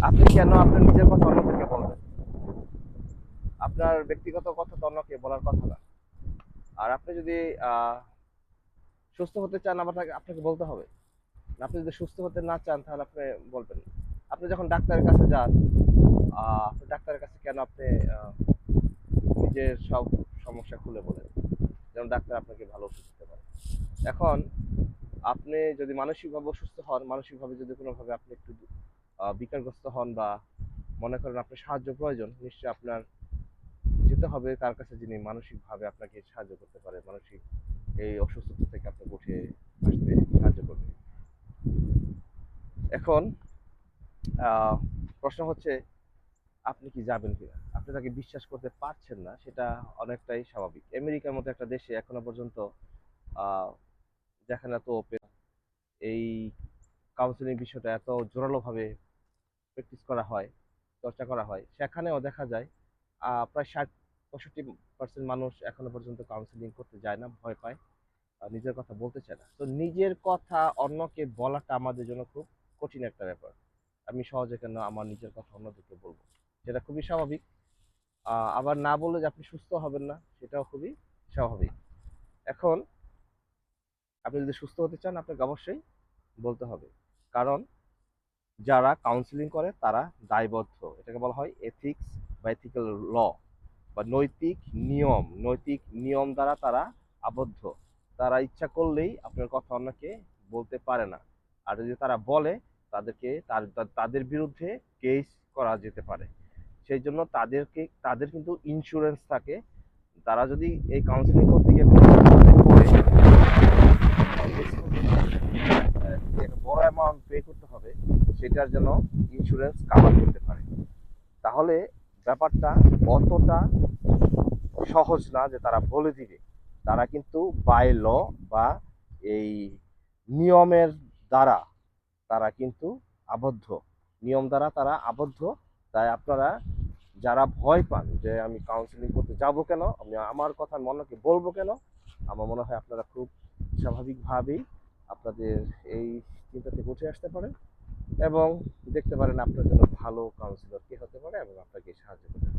আপনি কেন আপনার নিজের কথা অন্যদেরকে বলবেন? আপনার ব্যক্তিগত কথা তো অন্যকে বলার কথা না। আর আপনি যদি সুস্থ হতে চান, আবার আপনাকে বলতে হবে। আপনি যদি সুস্থ হতে না চান তাহলে আপনি বলবেন না। আপনি যখন ডাক্তারের কাছে যান, আপনি ডাক্তারের কাছে কেন আপনি আহ, নিজের সব সমস্যা খুলে বলেন, যেন ডাক্তার আপনাকে ভালো ওষুধ দিতে পারে। এখন আপনি যদি মানসিকভাবে অসুস্থ হন, মানসিকভাবে যদি কোনোভাবে আপনি একটু বিকারগ্রস্ত হন, বা মনে করেন আপনার সাহায্য প্রয়োজন, নিশ্চয়ই আপনার যেতে হবে তার কাছে যিনি মানসিকভাবে আপনাকে সাহায্য করতে পারে, মানসিক এই অসুস্থতা থেকে আপনাকে উঠে আসতে সাহায্য করবে। এখন আহ, প্রশ্ন হচ্ছে আপনি কি যাবেন কিনা। আপনি তাকে বিশ্বাস করতে পারছেন না, সেটা অনেকটাই স্বাভাবিক। আমেরিকার মতো একটা দেশে এখনো পর্যন্ত আহ, যেখানে এত ওপেন এই কাউন্সিলিং বিষয়টা এত জোরালোভাবে প্র্যাকটিস করা হয়, চর্চা করা হয়, সেখানেও দেখা যায় প্রায় 60-65% মানুষ এখনো পর্যন্ত কাউন্সিলিং করতে যায় না, ভয় পায়, নিজের কথা বলতে চায় না। তো নিজের কথা অন্যকে বলাটা আমাদের জন্য খুব কঠিন একটা ব্যাপার। আমি সহজে কেন আমার নিজের কথা অন্যদেরকে বলবো, সেটা খুবই স্বাভাবিক। আবার না বললে যে আপনি সুস্থ হবেন না, সেটাও খুবই স্বাভাবিক। এখন আপনি যদি সুস্থ হতে চান, আপনাকে অবশ্যই বলতে হবে। কারণ যারা কাউন্সিলিং করে তারা দায়বদ্ধ, এটাকে বলা হয় এথিক্স বা এথিক্যাল ল, বা নৈতিক নিয়ম। নৈতিক নিয়ম দ্বারা তারা আবদ্ধ। তারা ইচ্ছা করলেই আপনার কথা অন্যকে বলতে পারে না। আর যদি তারা বলে, তাদেরকে তাদের বিরুদ্ধে কেস করা যেতে পারে। সেই জন্য তাদের কিন্তু ইন্স্যুরেন্স থাকে। তারা যদি এই কাউন্সিলিং করতে গিয়ে একটা বড় অ্যামাউন্ট পে করতে হবে, সেটার জন্য ইন্স্যুরেন্স কাভার করতে পারে। তাহলে ব্যাপারটা অতটা সহজ না যে তারা বলে দিবে। তারা কিন্তু বাই ল বা এই নিয়মের দ্বারা তারা কিন্তু আবদ্ধ। নিয়ম দ্বারা তারা আবদ্ধ। তাই আপনারা যারা ভয় পান যে আমি কাউন্সিলিং করতে যাব কেন, আমি আমার কথা মনকে বলবো কেন, আমার মনে হয় আপনারা খুব স্বাভাবিকভাবেই আপনাদের এই চিন্তা থেকে উঠে আসতে পারেন এবং দেখতে পারেন আপনার জন্য ভালো কাউন্সিলর কে হতে পারে এবং আপনাকে সাহায্য করতে পারে।